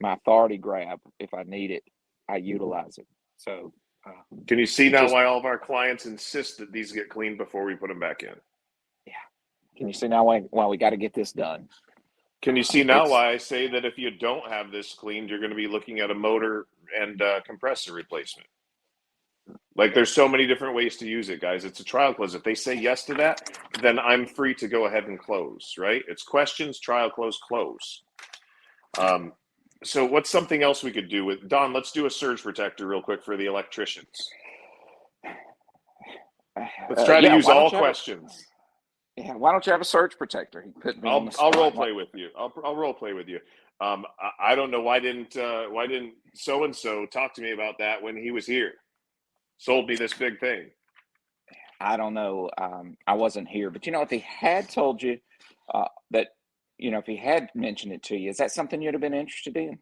my authority grab, if I need it, I utilize it? So can you see now why all of our clients insist that these get cleaned before we put them back in? Yeah. Can you see now why we got to get this done? Can you see now why I say that if you don't have this cleaned, you're going to be looking at a motor and compressor replacement? Like, there's so many different ways to use it, guys. It's a trial close. If they say yes to that, then I'm free to go ahead and close, right? It's questions, trial, close. So what's something else we could do with Don? Let's do a surge protector real quick for the electricians. Let's try to use all questions. Yeah, why don't you have a surge protector? He put me on the I'll spot. role play with you. I'll role play with you. I don't know why didn't so and so talk to me about that when he was here? Sold me this big thing. I don't know. I wasn't here, but if he had told you that, if he had mentioned it to you, is that something you'd have been interested in?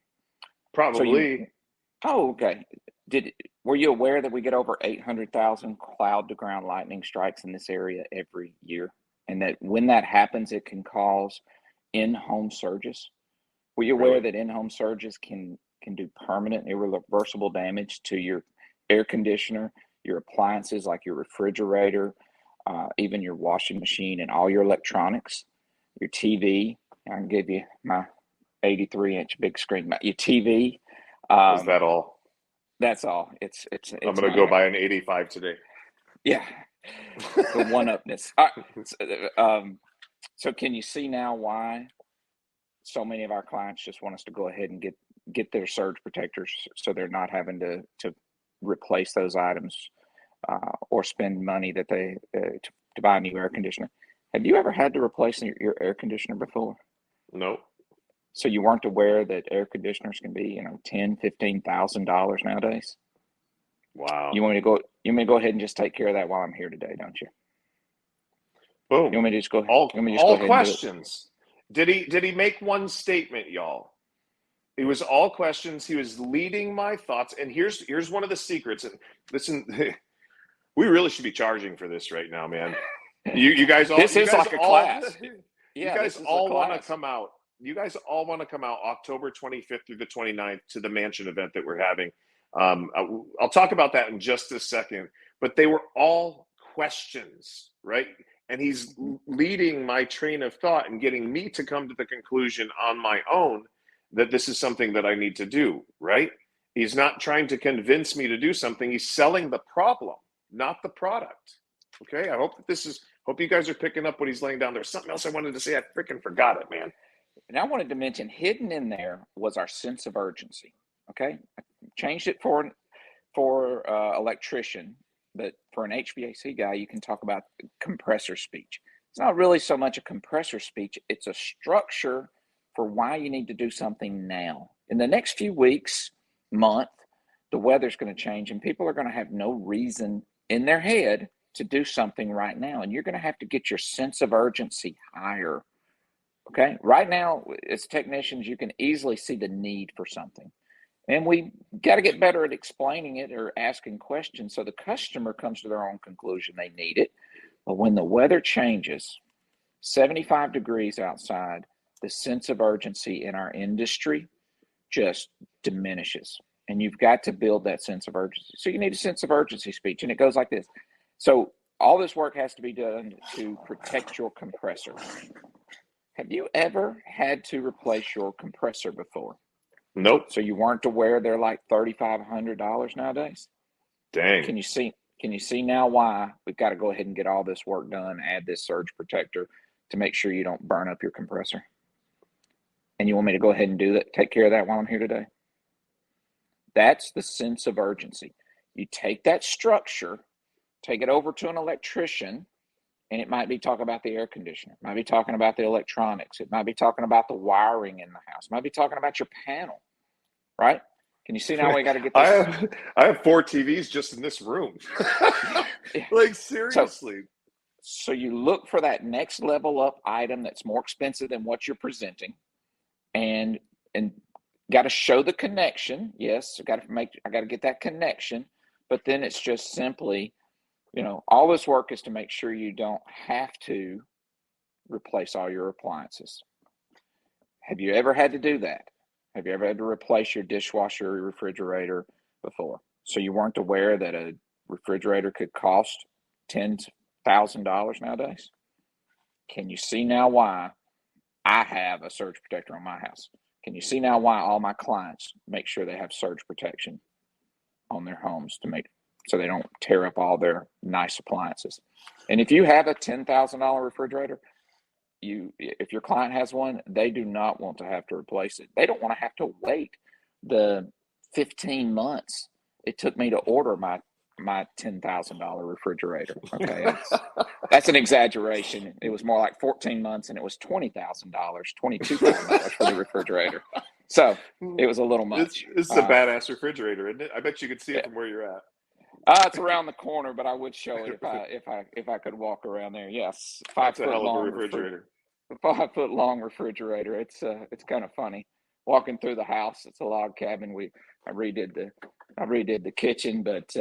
Probably. Okay. Were you aware that we get over 800,000 cloud to ground lightning strikes in this area every year? And that when that happens, it can cause in-home surges? Were you aware that in-home surges can do permanent, irreversible damage to your air conditioner, your appliances like your refrigerator, even your washing machine and all your electronics, your TV? I can give you my 83-inch big screen, your TV. Is that all? That's all. It's I'm going to go buy an 85 today. Yeah. The one-upness. So can you see now why so many of our clients just want us to go ahead and get their surge protectors so they're not having to replace those items or spend money that they to buy a new air conditioner? Have you ever had to replace your air conditioner before? No. So you weren't aware that air conditioners can be, $10,000-$15,000 nowadays? Wow. You want me to go ahead and just take care of that while I'm here today, don't you? Boom. You want me to just go? All questions. Did he make one statement, y'all? It was all questions. He was leading my thoughts. And here's one of the secrets. And listen, we really should be charging for this right now, man. You guys all. This you is guys like a all, class. You guys all want to come out. You guys all want to come out October 25th through the 29th to the mansion event that we're having. I'll talk about that in just a second. But they were all questions, right? And he's leading my train of thought and getting me to come to the conclusion on my own that this is something that I need to do, right? He's not trying to convince me to do something. He's selling the problem, not the product. Okay, I hope you guys are picking up what he's laying down. There's something else I wanted to say. I freaking forgot it, man. And I wanted to mention, hidden in there was our sense of urgency. Okay, I changed it for electrician, but for an HVAC guy, you can talk about compressor speech. It's not really so much a compressor speech. It's a structure for why you need to do something now. In the next few weeks, month, the weather's going to change and people are going to have no reason in their head to do something right now, and you're going to have to get your sense of urgency higher. Okay. Right now, as technicians, you can easily see the need for something. And we got to get better at explaining it or asking questions so the customer comes to their own conclusion they need it. But when the weather changes, 75 degrees outside, the sense of urgency in our industry just diminishes. And you've got to build that sense of urgency. So you need a sense of urgency speech. And it goes like this. So all this work has to be done to protect your compressor. Have you ever had to replace your compressor before? Nope. So you weren't aware they're like $3,500 nowadays? Dang. Can you see now why we've got to go ahead and get all this work done, add this surge protector to make sure you don't burn up your compressor? And you want me to go ahead and do that, take care of that while I'm here today? That's the sense of urgency. You take that structure, take it over to an electrician, and it might be talking about the air conditioner. It might be talking about the electronics. It might be talking about the wiring in the house. It might be talking about your panel, right? Can you see now we got to get this? I have 4 TVs just in this room. Like, seriously. So you look for that next level up item that's more expensive than what you're presenting, and got to show the connection. Yes, I got to get that connection. But then it's just simply, all this work is to make sure you don't have to replace all your appliances. Have you ever had to do that? Have you ever had to replace your dishwasher or refrigerator before? So you weren't aware that a refrigerator could cost $10,000 nowadays? Can you see now why I have a surge protector on my house? Can you see now why all my clients make sure they have surge protection on their homes so they don't tear up all their nice appliances? And if you have a $10,000 refrigerator, if your client has one, they do not want to have to replace it. They don't want to have to wait the 15 months it took me to order my $10,000 refrigerator. Okay, that's an exaggeration. It was more like 14 months, and it was $20,000, $22,000 for the refrigerator. So it was a little much. It's a badass refrigerator, isn't it? I bet you could see it from where you're at. It's around the corner, but I would show it if I could walk around there. Yes, 5 foot long refrigerator. 5 foot long refrigerator. It's kind of funny walking through the house. It's a log cabin. I redid the kitchen, but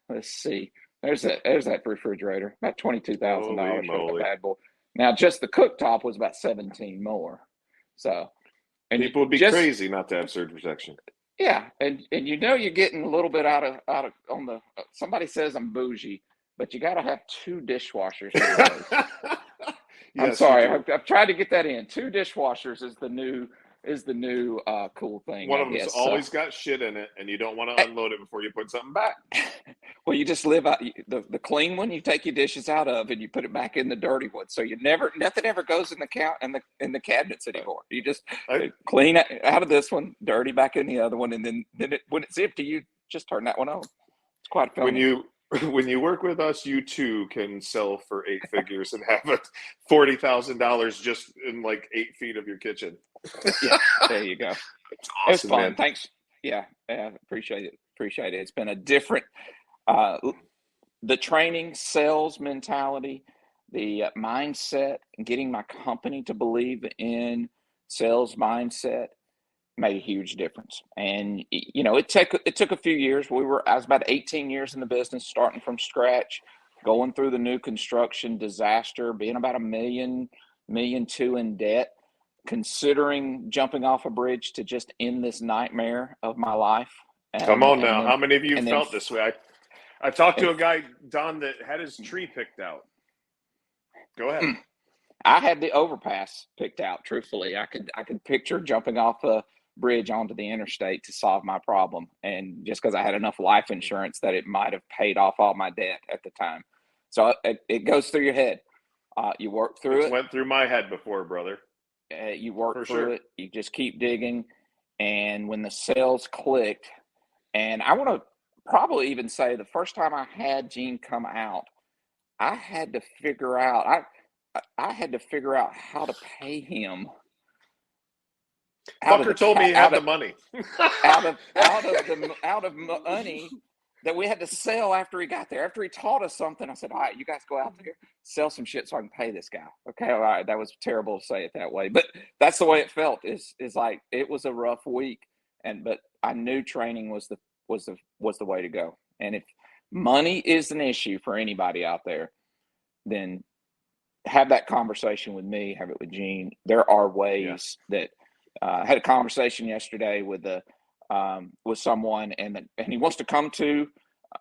let's see. There's that refrigerator. About $22,000 for the bad boy. Now just the cooktop was about 17 more. So, and people would be crazy not to have surge protection. Yeah, and you're getting a little bit out of on the. Somebody says I'm bougie, but you got to have 2 dishwashers. I'm sorry, I've tried to get that in. 2 dishwashers is the new cool thing. One of them's always got shit in it, and you don't want to unload it before you put something back. Well, you just live out the clean one. You take your dishes out of, and you put it back in the dirty one. So nothing ever goes in the cabinets anymore. You just clean out of this one, dirty back in the other one, and then when it's empty, you just turn that one on. It's quite funny. When you work with us, you too can sell for 8 figures and have $40,000 just in like 8 feet of your kitchen. Yeah, there you go. It's awesome, it's fun. man. Thanks. Yeah, appreciate it. It's been a different, the training, sales mentality, the mindset, and getting my company to believe in sales mindset made a huge difference. And it took a few years. I was about 18 years in the business, starting from scratch, going through the new construction disaster, being about $1.2 million in debt, considering jumping off a bridge to just end this nightmare of my life. Come on now. How many of you felt this way? I talked to a guy, Don, that had his tree picked out. Go ahead. I had the overpass picked out. Truthfully, I could picture jumping off a bridge onto the interstate to solve my problem, and just because I had enough life insurance that it might have paid off all my debt at the time. So it goes through your head. You work through it. Went through my head before, brother. You work through it. You just keep digging, and when the sales clicked, and I want to probably even say the first time I had Gene come out, I had to figure out how to pay him. Fucker told me he had the money. out of money that we had to sell after he got there. After he taught us something, I said, all right, you guys go out there, sell some shit so I can pay this guy. Okay, all right. That was terrible to say it that way, but that's the way it felt. Is like it was a rough week, but I knew training was the way to go. And if money is an issue for anybody out there, then have that conversation with me, have it with Gene. There are ways that I had a conversation yesterday with someone, and he wants to come to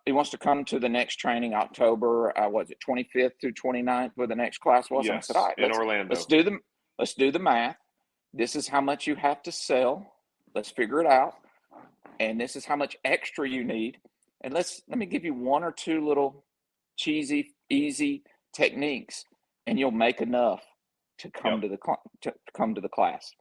the next training October. Was it 25th through 29th where the next class was? Yes, and I said, all right, in Orlando. Let's do the math. This is how much you have to sell. Let's figure it out. And this is how much extra you need. And let me give you one or two little cheesy, easy techniques, and you'll make enough to come to the class.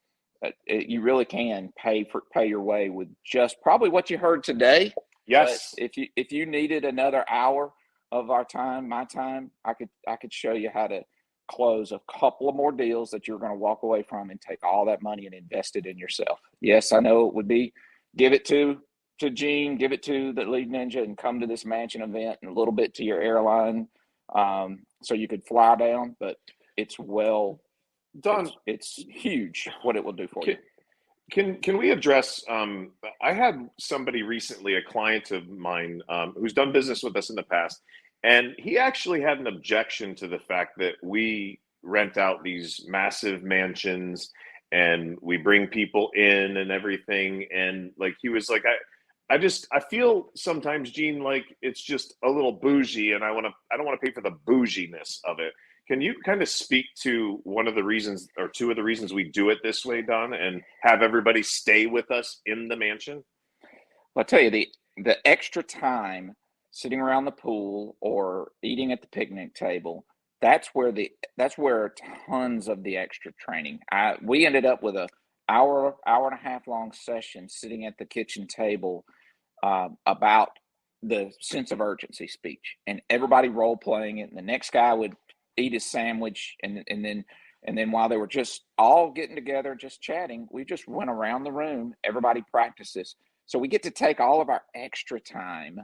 You really can pay your way with just probably what you heard today. Yes. But if you needed another hour of my time, I could show you how to close a couple of more deals that you're going to walk away from and take all that money and invest it in yourself. Yes, I know it would be give it to Gene, give it to the lead ninja, and come to this mansion event, and a little bit to your airline, so you could fly down. But it's Don, it's huge what it will do for you. Can we address? I had somebody recently, a client of mine, who's done business with us in the past, and he actually had an objection to the fact that we rent out these massive mansions and we bring people in and everything. And like, he was like, I feel sometimes, Gene, like it's just a little bougie, and I don't want to pay for the bouginess of it. Can you kind of speak to one of the reasons or two of the reasons we do it this way, Don, and have everybody stay with us in the mansion? I'll tell you, the extra time sitting around the pool or eating at the picnic table, that's where tons of the extra training. We ended up with an hour and a half long session sitting at the kitchen table about the sense of urgency speech, and everybody role playing it. And the next guy would eat his sandwich, and then while they were just all getting together, just chatting, we just went around the room. Everybody practices, so we get to take all of our extra time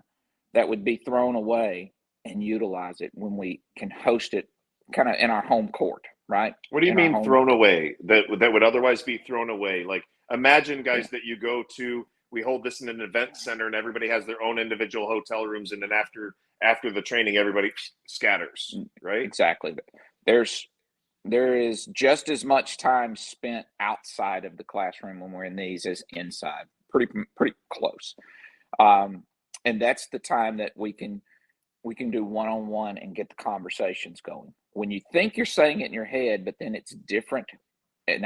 that would be thrown away and utilize it when we can host it kind of in our home court, right? What do you mean thrown away? That would otherwise be thrown away? Like, imagine, guys, that you go to, we hold this in an event center and everybody has their own individual hotel rooms, and then after the training, everybody scatters, right? Exactly. There is just as much time spent outside of the classroom when we're in these as inside. Pretty close. And that's the time that we can do one-on-one and get the conversations going. When you think you're saying it in your head, but then it's different, and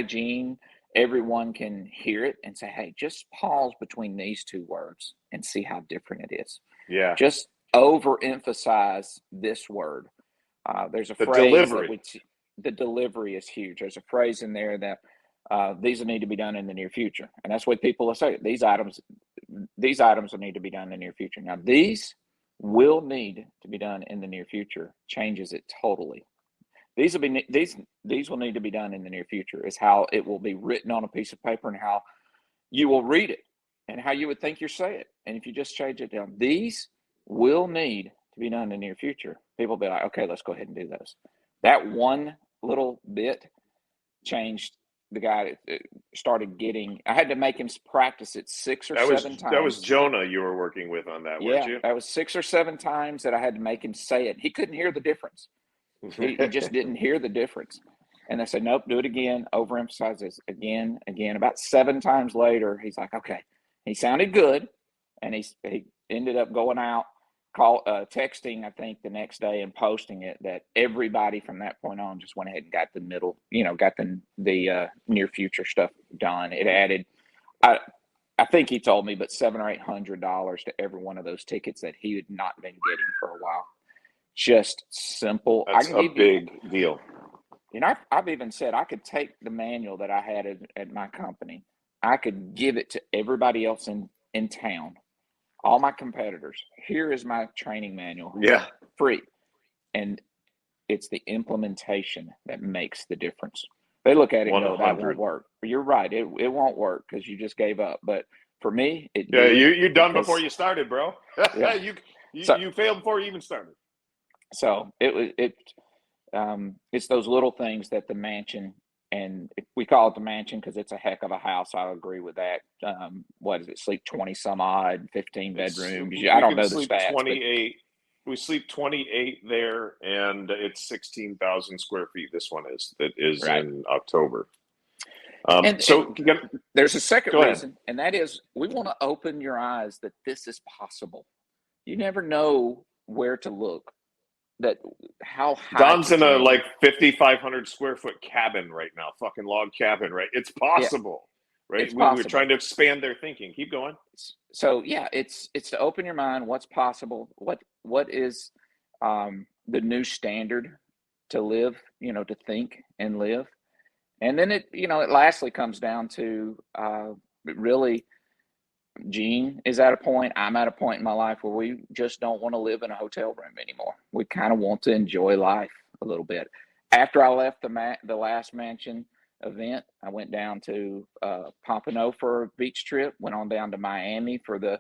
Gene, everyone can hear it and say, hey, just pause between these two words and see how different it is. Yeah. Just overemphasize this word. There's a phrase delivery. The delivery is huge. There's a phrase in there that these will need to be done in the near future. And that's what people will say. These items will need to be done in the near future. Now, these will need to be done in the near future changes it totally. These will need to be done in the near future is how it will be written on a piece of paper and how you will read it and how you would think you're saying it. And if you just change it down, these will need to be done in the near future. People will be like, okay, let's go ahead and do those. That one little bit changed the guy that started getting. I had to make him practice it 6 or 7 times. That was Jonah you were working with on that, weren't you? Yeah, that was 6 or 7 times that I had to make him say it. He couldn't hear the difference. He just didn't hear the difference. And I said, nope, do it again. Overemphasize this again. About 7 times later, he's like, okay. He sounded good, and he ended up going out, texting, I think, the next day and posting it, that everybody from that point on just went ahead and got the near future stuff done. It added, I think he told me, but $700 or $800 to every one of those tickets that he had not been getting for a while. Just simple. That's a big deal. You know, I've even said I could take the manual that I had at my company. I could give it to everybody else in town, all my competitors. Here is my training manual. Yeah. Free. And it's the implementation that makes the difference. They look at it and go, that won't work. You're right. It won't work because you just gave up. But for me, it Yeah, did. you're done before because- you started, bro. Yeah. So- you failed before you even started. So it's those little things that the mansion, and we call it the mansion because it's a heck of a house. I agree with that. What is it? Sleep 20 some odd, 15 bedrooms. I don't know the stats. 28. We sleep 28 there, and it's 16,000 square feet. This one that is Right. in October. And there's a second Go ahead. reason, and that is we want to open your eyes that this is possible. You never know where to look. That how high Don's to in a dream. like 5,500 square foot cabin right now, fucking log cabin, right? It's possible, right? It's We possible. were trying to expand their thinking. Keep going. So yeah, it's to open your mind. What's possible? What is the new standard to live? To think and live, and then it lastly comes down to really. Gene is at a point, I'm at a point in my life where we just don't want to live in a hotel room anymore. We kind of want to enjoy life a little bit. After I left the last mansion event, I went down to Pompano for a beach trip, went on down to Miami for the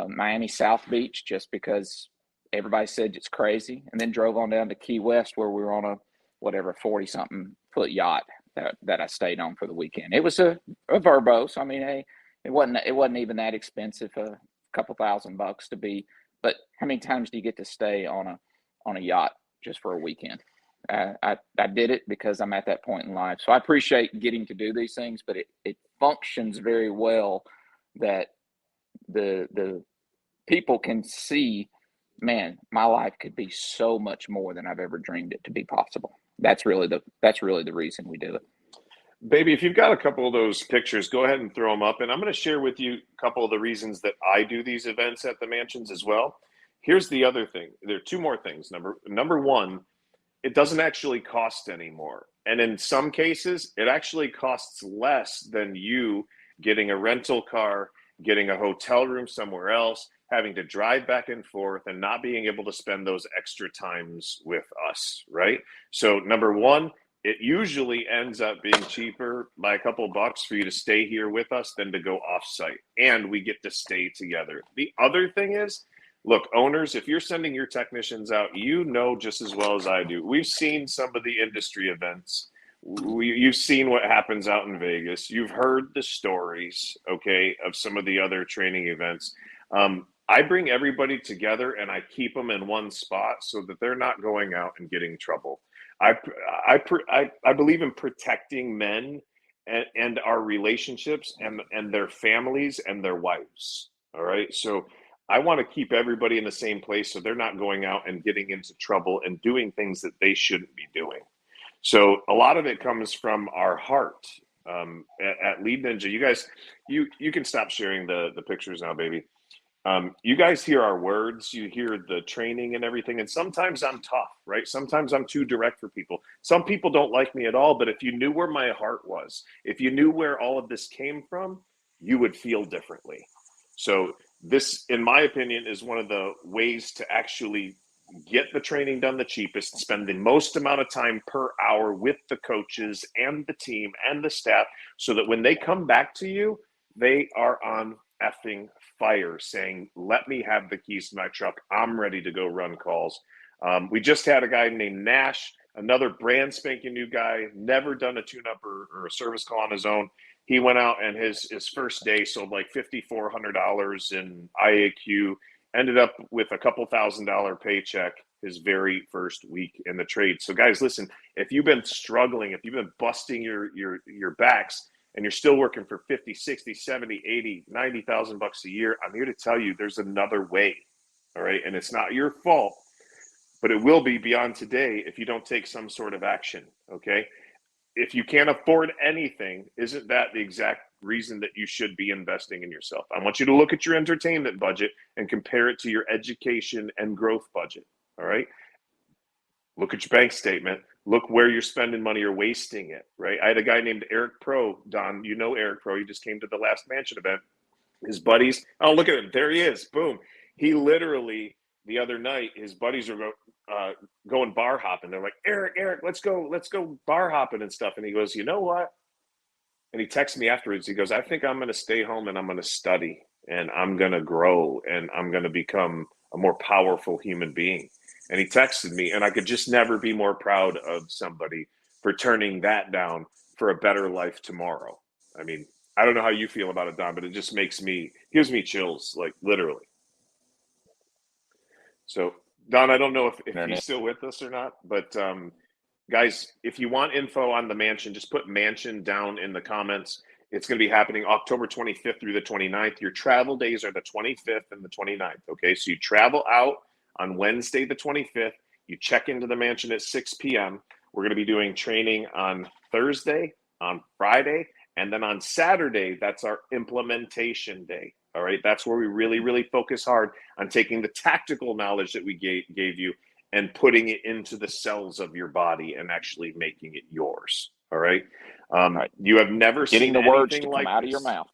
Miami South Beach just because everybody said it's crazy, and then drove on down to Key West where we were on a 40-something foot yacht that I stayed on for the weekend. It was a Verbo, so I mean, hey, it wasn't even that expensive, a couple $1,000 to be. But how many times do you get to stay on a yacht just for a weekend? I did it because I'm at that point in life. So I appreciate getting to do these things, but it functions very well that the people can see, man, my life could be so much more than I've ever dreamed it to be possible. That's really the reason we do it. Baby, if you've got a couple of those pictures, go ahead and throw them up. And I'm going to share with you a couple of the reasons that I do these events at the mansions as well. Here's the other thing. There are two more things. Number one, it doesn't actually cost anymore. And in some cases, it actually costs less than you getting a rental car, getting a hotel room somewhere else, having to drive back and forth, and not being able to spend those extra times with us, right? So number one, it usually ends up being cheaper by a couple bucks for you to stay here with us than to go off-site, and we get to stay together. The other thing is, look, owners, if you're sending your technicians out, you know just as well as I do. We've seen some of the industry events. You've seen what happens out in Vegas. You've heard the stories, okay, of some of the other training events. I bring everybody together and I keep them in one spot so that they're not going out and getting trouble. I believe in protecting men and our relationships and their families and their wives. All right. So I want to keep everybody in the same place so they're not going out and getting into trouble and doing things that they shouldn't be doing. So a lot of it comes from our heart. At Lead Ninja, you guys, you can stop sharing the pictures now, baby. You guys hear our words, you hear the training and everything, and sometimes I'm tough, right? Sometimes I'm too direct for people. Some people don't like me at all, but if you knew where my heart was, if you knew where all of this came from, you would feel differently. So this, in my opinion, is one of the ways to actually get the training done the cheapest, spend the most amount of time per hour with the coaches and the team and the staff, so that when they come back to you, they are on effing fire saying, let me have the keys to my truck. I'm ready to go run calls. We just had a guy named Nash, another brand spanking new guy, never done a tune-up or a service call on his own. He went out and his first day sold like $5,400 in IAQ, ended up with a couple $1,000 paycheck his very first week in the trade. So guys, listen, if you've been struggling, if you've been busting your backs, and you're still working for 50, 60, 70, 80, 90,000 bucks a year, I'm here to tell you there's another way. All right. And it's not your fault, but it will be beyond today if you don't take some sort of action. Okay. If you can't afford anything, isn't that the exact reason that you should be investing in yourself? I want you to look at your entertainment budget and compare it to your education and growth budget. All right. Look at your bank statement. Look where you're spending money or wasting it, right? I had a guy named Eric Pro. Don, you know Eric Pro. He just came to the last mansion event. His buddies, oh, look at him. There he is. Boom. He literally, the other night, his buddies were going bar hopping. They're like, Eric, let's go bar hopping and stuff. And he goes, you know what? And he texted me afterwards. He goes, I think I'm going to stay home and I'm going to study and I'm going to grow and I'm going to become a more powerful human being. And he texted me, and I could just never be more proud of somebody for turning that down for a better life tomorrow. I mean, I don't know how you feel about it, Don, but it just gives me chills, like literally. So, Don, I don't know if he's still with us or not, but guys, if you want info on the mansion, just put mansion down in the comments. It's going to be happening October 25th through the 29th. Your travel days are the 25th and the 29th. Okay, so you travel out on Wednesday, the 25th. You check into the mansion at 6 p.m. We're going to be doing training on Thursday, on Friday, and then on Saturday, that's our implementation day. All right, that's where we really, really focus hard on taking the tactical knowledge that we gave you and putting it into the cells of your body and actually making it yours. All right. Right. You have never Getting seen the words anything to like come out this. of your mouth.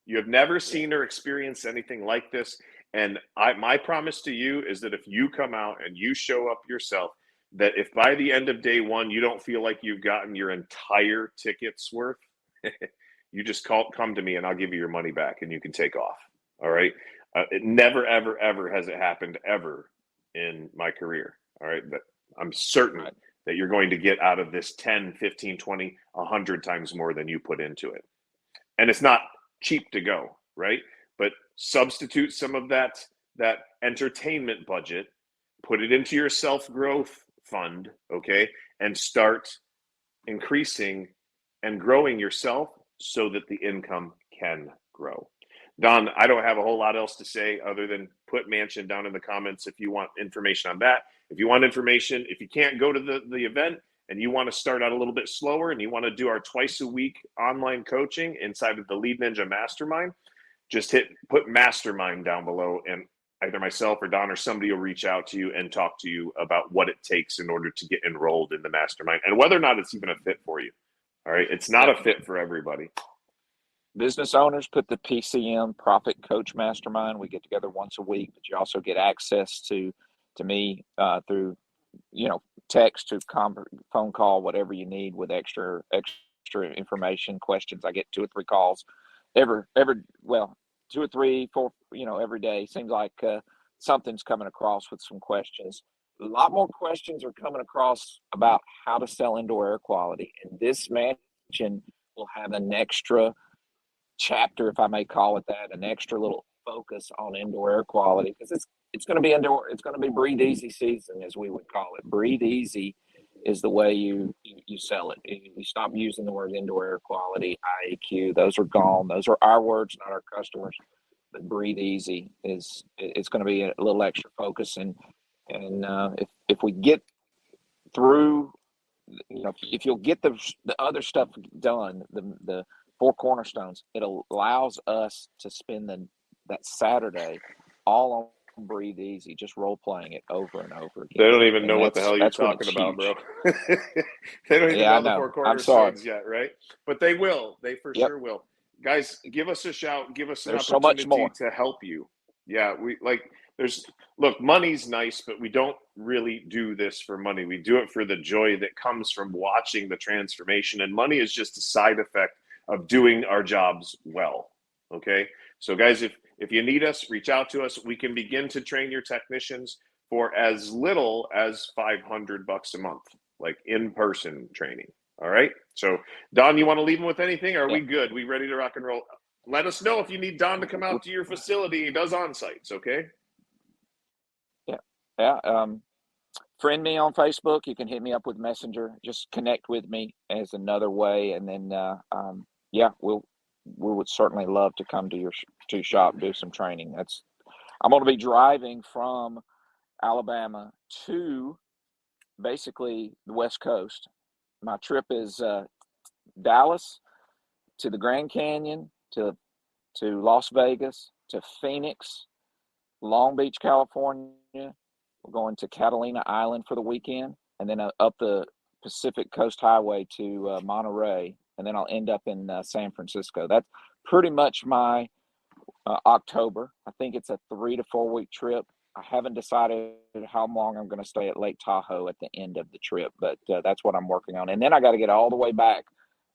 You have never seen or experienced anything like this. And my promise to you is that if you come out and you show up yourself, that if by the end of day one you don't feel like you've gotten your entire ticket's worth, you just come to me and I'll give you your money back and you can take off. All right. It never, ever, ever has it happened ever in my career. All right. But I'm certain that you're going to get out of this 10, 15, 20, 100 times more than you put into it. And it's not cheap to go, right? But substitute some of that entertainment budget, put it into your self-growth fund, okay? And start increasing and growing yourself so that the income can grow. Don, I don't have a whole lot else to say other than put mansion down in the comments if you want information on that. If you want information, if you can't go to the event and you want to start out a little bit slower and you want to do our twice a week online coaching inside of the Lead Ninja Mastermind, just put Mastermind down below and either myself or Don or somebody will reach out to you and talk to you about what it takes in order to get enrolled in the Mastermind and whether or not it's even a fit for you. All right. It's not a fit for everybody. Business owners, put the PCM Profit Coach Mastermind. We get together once a week, but you also get access to me through, text to phone call, whatever you need with extra information, questions. I get 2 or 3 calls every 2 or 3, 4, every day. Seems like something's coming across with some questions. A lot more questions are coming across about how to sell indoor air quality. And this mansion will have an extra chapter, if I may call it that, an extra little focus on indoor air quality, because it's going to be indoor. It's going to be breathe easy season, as we would call it. Breathe easy is the way you sell it. You stop using the word indoor air quality, IAQ. Those are gone. Those are our words, not our customers. But breathe easy it's going to be a little extra focus, and if we get through, if you'll get the other stuff done, the 4 cornerstones, it allows us to spend that Saturday all on Breathe Easy, just role playing it over and over again. They don't even know what the hell you're talking about, bro. They don't even know the 4 cornerstones yet, right? But they will. They for sure will. Guys, give us a shout. Give us an opportunity to help you. Yeah, look, money's nice, but we don't really do this for money. We do it for the joy that comes from watching the transformation. And money is just a side effect of doing our jobs well. Okay. So guys, if you need us, reach out to us. We can begin to train your technicians for as little as $500 a month, like in-person training. All right. So Don, you want to leave them with anything? Or are we good? We ready to rock and roll? Let us know if you need Don to come out to your facility. He does on-sites. Okay. Yeah. Friend me on Facebook. You can hit me up with Messenger. Just connect with me as another way. And then, we would certainly love to come to your shop, do some training. I'm going to be driving from Alabama to basically the West Coast. My trip is Dallas to the Grand Canyon, to Las Vegas, to Phoenix, Long Beach, California. We're going to Catalina Island for the weekend, and then up the Pacific Coast Highway to Monterey, and then I'll end up in San Francisco. That's pretty much my October. I think it's a 3 to 4 week trip. I haven't decided how long I'm going to stay at Lake Tahoe at the end of the trip, but that's what I'm working on. And then I got to get all the way back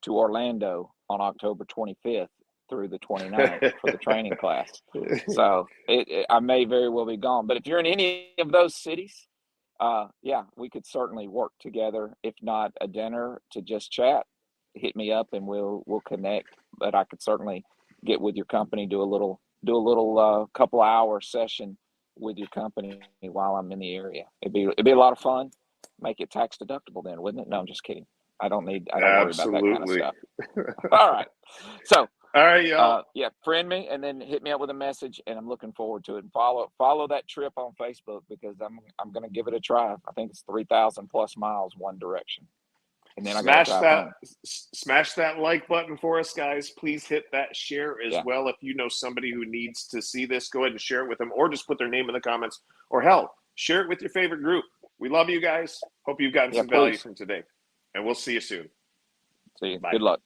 to Orlando on October 25th through the 29th for the training class. So I may very well be gone. But if you're in any of those cities, yeah, we could certainly work together. If not a dinner to just chat, hit me up and we'll connect. But I could certainly get with your company, do a little couple hour session with your company while I'm in the area. It'd be a lot of fun. Make it tax deductible then, wouldn't it? No, I'm just kidding. I don't worry about that kind of stuff. All right. So all right, y'all. yeah, friend me and then hit me up with a message, and I'm looking forward to it. And follow that trip on Facebook, because I'm going to give it a try. I think it's 3,000 plus miles one direction, and then I got to drive home. Smash that like button for us, guys. Please hit that share as well. If you know somebody who needs to see this, go ahead and share it with them, or just put their name in the comments, or hell, share it with your favorite group. We love you guys. Hope you've gotten some value from today, and we'll see you soon. See you. Bye. Good luck.